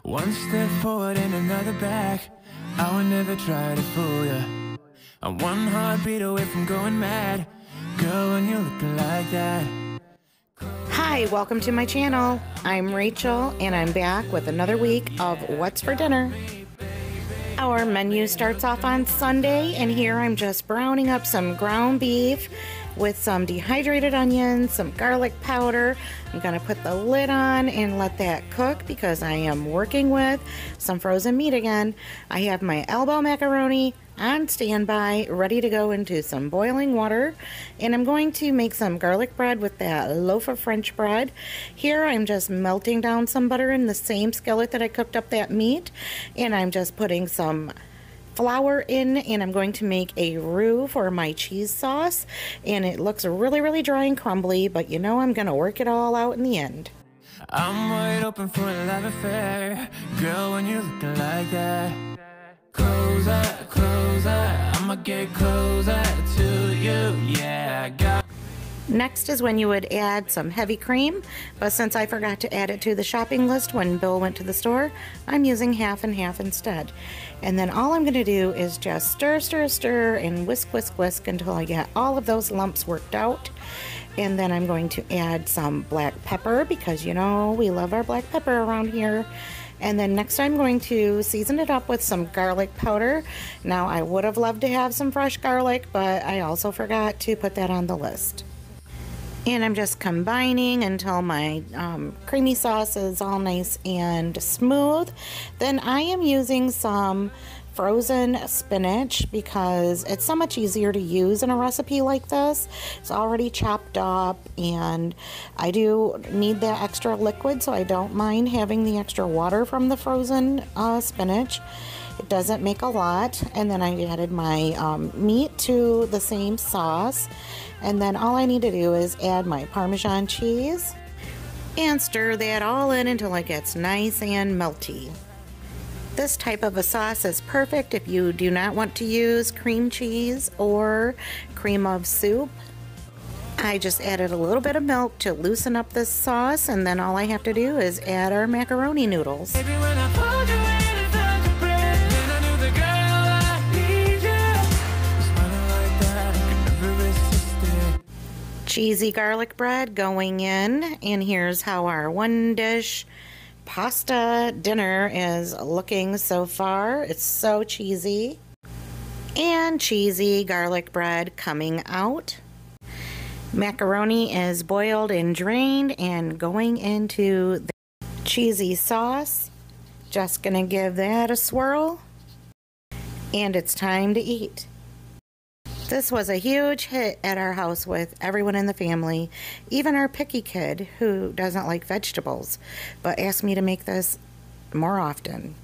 One step forward and another back. I would never try to fool ya. I'm one heartbeat away from going mad. Girl, when you're looking like that. Hi, welcome to my channel. I'm Rachel and I'm back with another week of What's for Dinner. Our menu starts off on Sunday, and here I'm just browning up some ground beef with some dehydrated onions, some garlic powder. I'm gonna put the lid on and let that cook because I am working with some frozen meat again. I have my elbow macaroni on standby, ready to go into some boiling water, and I'm going to make some garlic bread with that loaf of French bread. Here I'm just melting down some butter in the same skillet that I cooked up that meat, and I'm just putting some flour in, and I'm going to make a roux for my cheese sauce, and it looks really dry and crumbly, but you know I'm gonna work it all out in the end. I'm wide open for a love affair. Girl, when you're looking like that. Closer, I'ma get closer to you, yeah, I got. Next is when you would add some heavy cream, but since I forgot to add it to the shopping list when Bill went to the store, I'm using half and half instead. And then all I'm going to do is just stir and whisk until I get all of those lumps worked out. And then I'm going to add some black pepper because you know we love our black pepper around here. And then next I'm going to season it up with some garlic powder. Now I would have loved to have some fresh garlic, but I also forgot to put that on the list. And I'm just combining until my creamy sauce is all nice and smooth. Then I am using some frozen spinach because it's so much easier to use in a recipe like this. It's already chopped up, and I do need that extra liquid, so I don't mind having the extra water from the frozen spinach. It doesn't make a lot. And then I added my meat to the same sauce, and then all I need to do is add my Parmesan cheese and stir that all in until it gets nice and melty. This type of a sauce is perfect if you do not want to use cream cheese or cream of soup. I just added a little bit of milk to loosen up this sauce, and then all I have to do is add our macaroni noodles. Cheesy garlic bread going in, and here's how our one dish pasta dinner is looking so far. It's so cheesy. And cheesy garlic bread coming out. Macaroni is boiled and drained and going into the cheesy sauce. Just gonna give that a swirl, and it's time to eat. This was a huge hit at our house with everyone in the family, even our picky kid who doesn't like vegetables, but asked me to make this more often.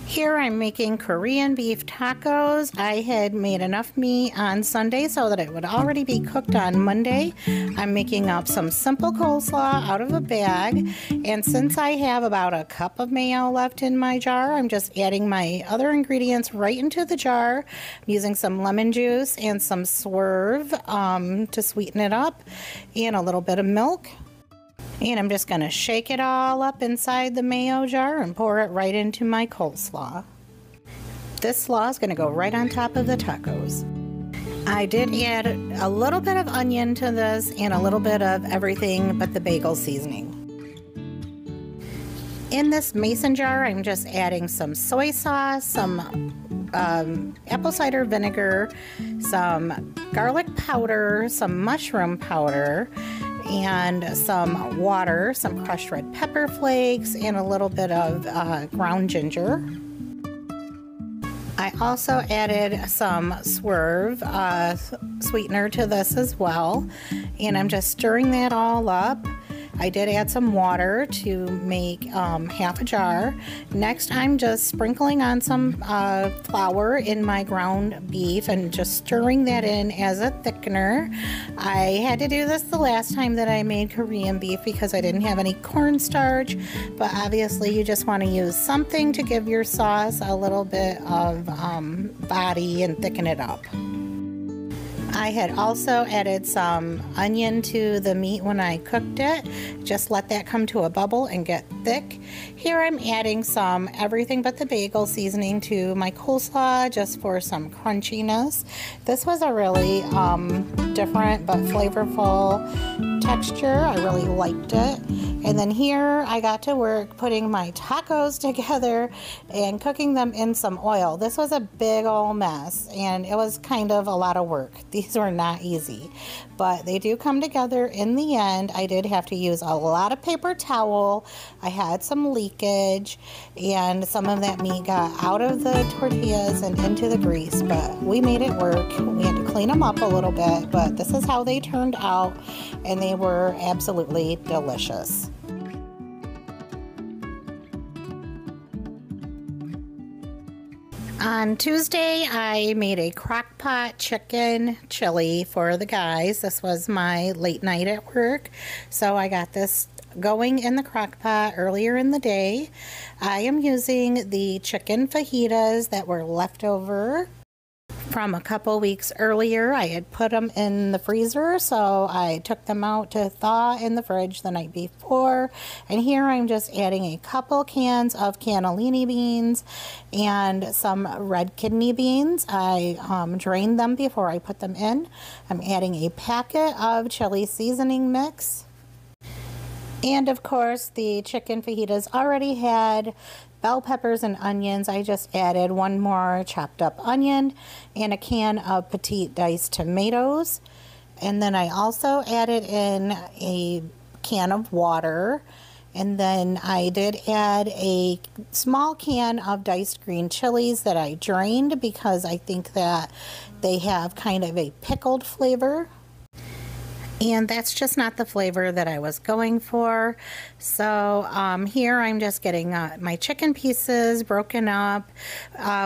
Here I'm making Korean beef tacos. I had made enough meat on Sunday so that it would already be cooked on Monday. I'm making up some simple coleslaw out of a bag, and since I have about a cup of mayo left in my jar, I'm just adding my other ingredients right into the jar. I'm using some lemon juice and some Swerve to sweeten it up, and a little bit of milk. And I'm just going to shake it all up inside the mayo jar and pour it right into my coleslaw. This slaw is going to go right on top of the tacos. I did add a little bit of onion to this and a little bit of everything but the bagel seasoning. In this mason jar, I'm just adding some soy sauce, some apple cider vinegar, some garlic powder, some mushroom powder, and some water, some crushed red pepper flakes, and a little bit of ground ginger. I also added some Swerve sweetener to this as well, and I'm just stirring that all up. I did add some water to make half a jar. Next, I'm just sprinkling on some flour in my ground beef and just stirring that in as a thickener. I had to do this the last time that I made Korean beef because I didn't have any cornstarch, but obviously you just want to use something to give your sauce a little bit of body and thicken it up. I had also added some onion to the meat when I cooked it. Just let that come to a bubble and get thick. Here I'm adding some everything but the bagel seasoning to my coleslaw just for some crunchiness. This was a really different but flavorful texture. I really liked it. And then here I got to work putting my tacos together and cooking them in some oil. This was a big old mess and it was kind of a lot of work. These were not easy, but they do come together in the end. I did have to use a lot of paper towel. I had some leakage and some of that meat got out of the tortillas and into the grease, but we made it work. We had to clean them up a little bit, but this is how they turned out and they were absolutely delicious. On Tuesday, I made a crock pot chicken chili for the guys. This was my late night at work, so I got this going in the crock pot earlier in the day. I am using the chicken fajitas that were left over from a couple weeks earlier. I had put them in the freezer, so I took them out to thaw in the fridge the night before. And here I'm just adding a couple cans of cannellini beans and some red kidney beans. I drained them before I put them in. I'm adding a packet of chili seasoning mix. And of course, the chicken fajitas already had bell peppers and onions. I just added one more chopped up onion and a can of petite diced tomatoes. And then I also added in a can of water. And then I did add a small can of diced green chilies that I drained because I think that they have kind of a pickled flavor. And that's just not the flavor that I was going for. So here I'm just getting my chicken pieces broken up.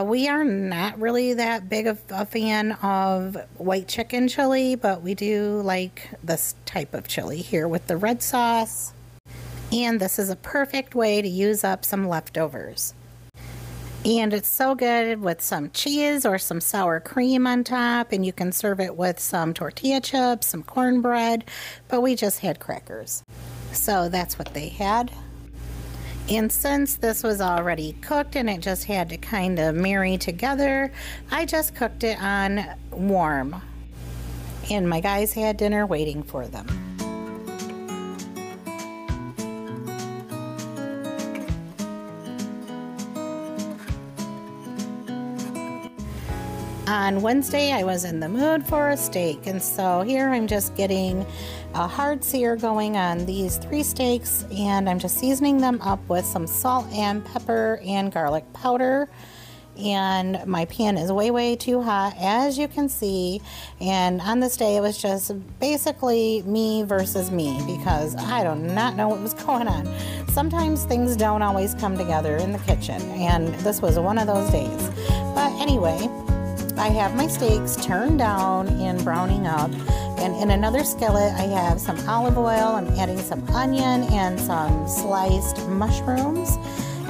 We are not really that big of a fan of white chicken chili, but we do like this type of chili here with the red sauce. And this is a perfect way to use up some leftovers. And it's so good with some cheese or some sour cream on top, and you can serve it with some tortilla chips, some cornbread, but we just had crackers. So that's what they had. And since this was already cooked and it just had to kind of marry together, I just cooked it on warm. And my guys had dinner waiting for them. On Wednesday, I was in the mood for a steak, and so here I'm just getting a hard sear going on these 3 steaks, and I'm just seasoning them up with some salt and pepper and garlic powder. And my pan is way too hot, as you can see, and on this day it was just basically me versus me because I do not know what was going on. Sometimes things don't always come together in the kitchen, and this was one of those days. But anyway, I have my steaks turned down and browning up, and in another skillet I have some olive oil. I'm adding some onion and some sliced mushrooms.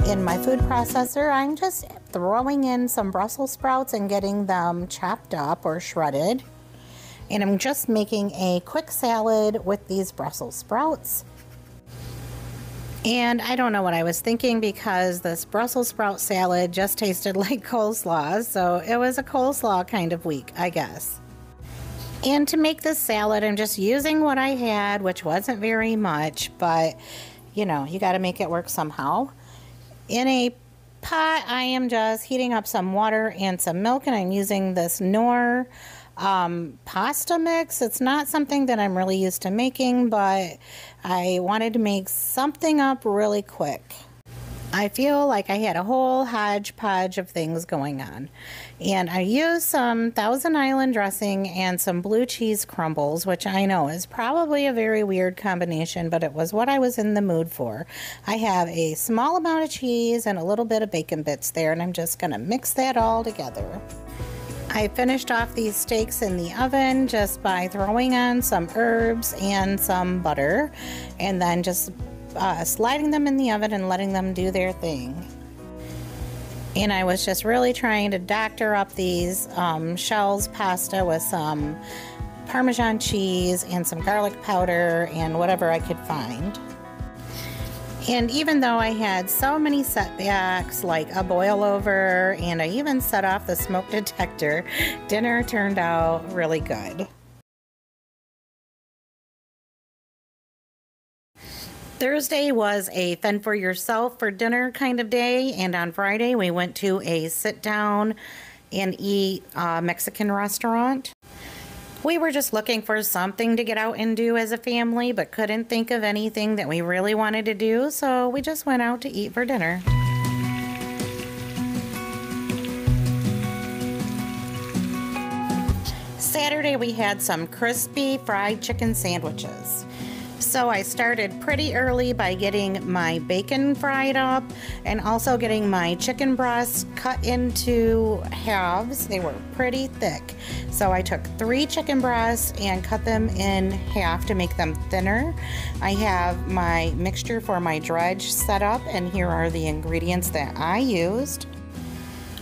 In my food processor, I'm just throwing in some Brussels sprouts and getting them chopped up or shredded. And I'm just making a quick salad with these Brussels sprouts. And I don't know what I was thinking because this Brussels sprout salad just tasted like coleslaw, so it was a coleslaw kind of week, I guess. And to make this salad, I'm just using what I had, which wasn't very much, but you know, you got to make it work somehow. In a pot, I am just heating up some water and some milk, and I'm using this Knorr pasta mix. It's not something that I'm really used to making, but I wanted to make something up really quick. I feel like I had a whole hodgepodge of things going on. And I used some Thousand Island dressing and some blue cheese crumbles, which I know is probably a very weird combination, but it was what I was in the mood for. I have a small amount of cheese and a little bit of bacon bits there, and I'm just going to mix that all together. I finished off these steaks in the oven just by throwing on some herbs and some butter, and then just sliding them in the oven and letting them do their thing. And I was just really trying to doctor up these shells pasta with some Parmesan cheese and some garlic powder and whatever I could find. And even though I had so many setbacks, like a boil over, and I even set off the smoke detector, dinner turned out really good. Thursday was a fend for yourself for dinner kind of day, and on Friday we went to a sit down and eat Mexican restaurant. We were just looking for something to get out and do as a family, but couldn't think of anything that we really wanted to do, so we just went out to eat for dinner. Saturday we had some crispy fried chicken sandwiches. So I started pretty early by getting my bacon fried up and also getting my chicken breasts cut into halves. They were pretty thick. So I took 3 chicken breasts and cut them in half to make them thinner. I have my mixture for my dredge set up, and here are the ingredients that I used.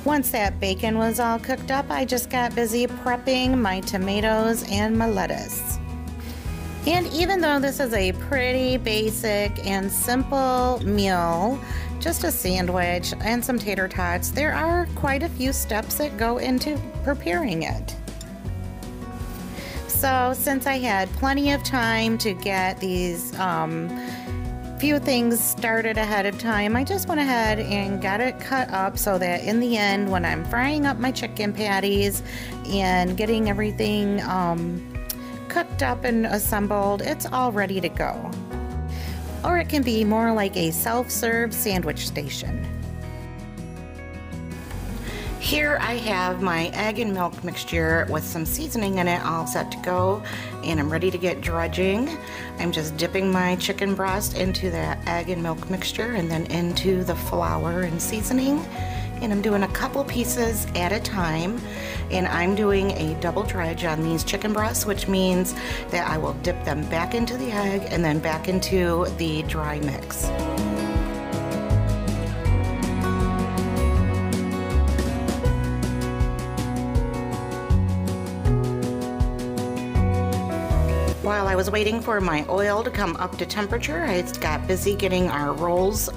Once that bacon was all cooked up, I just got busy prepping my tomatoes and my lettuce. And even though this is a pretty basic and simple meal, just a sandwich and some tater tots, there are quite a few steps that go into preparing it. So since I had plenty of time to get these few things started ahead of time, I just went ahead and got it cut up so that in the end, when I'm frying up my chicken patties and getting everything cooked up and assembled, it's all ready to go. Or it can be more like a self-serve sandwich station. Here I have my egg and milk mixture with some seasoning in it all set to go, and I'm ready to get dredging. I'm just dipping my chicken breast into that egg and milk mixture and then into the flour and seasoning. And I'm doing a couple pieces at a time, and I'm doing a double dredge on these chicken breasts, which means that I will dip them back into the egg and then back into the dry mix. While I was waiting for my oil to come up to temperature, I got busy getting our rolls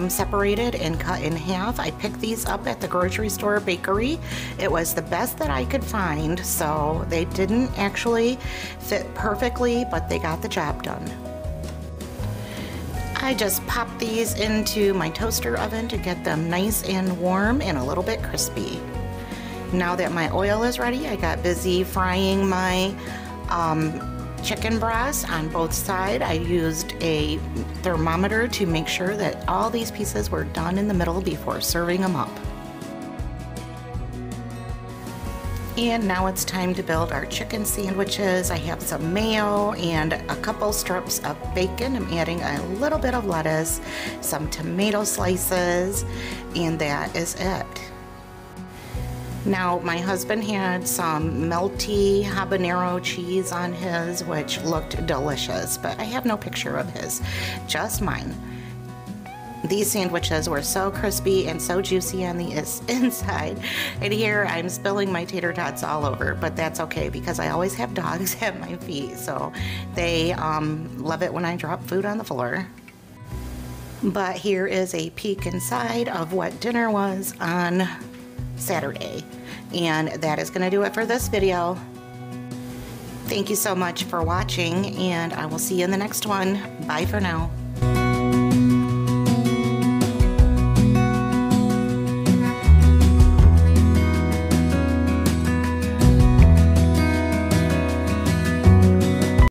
separated and cut in half. I picked these up at the grocery store bakery. It was the best that I could find, so they didn't actually fit perfectly, but they got the job done. I just popped these into my toaster oven to get them nice and warm and a little bit crispy. Now that my oil is ready, I got busy frying my chicken breast on both sides. I used a thermometer to make sure that all these pieces were done in the middle before serving them up. And now it's time to build our chicken sandwiches. I have some mayo and a couple strips of bacon. I'm adding a little bit of lettuce, some tomato slices, and that is it. Now, my husband had some melty habanero cheese on his, which looked delicious, but I have no picture of his, just mine. These sandwiches were so crispy and so juicy on the inside, and here I'm spilling my tater tots all over, but that's okay because I always have dogs at my feet, so they love it when I drop food on the floor. But here is a peek inside of what dinner was on Saturday, and that is going to do it for this video. Thank you so much for watching, and I will see you in the next one. Bye for now.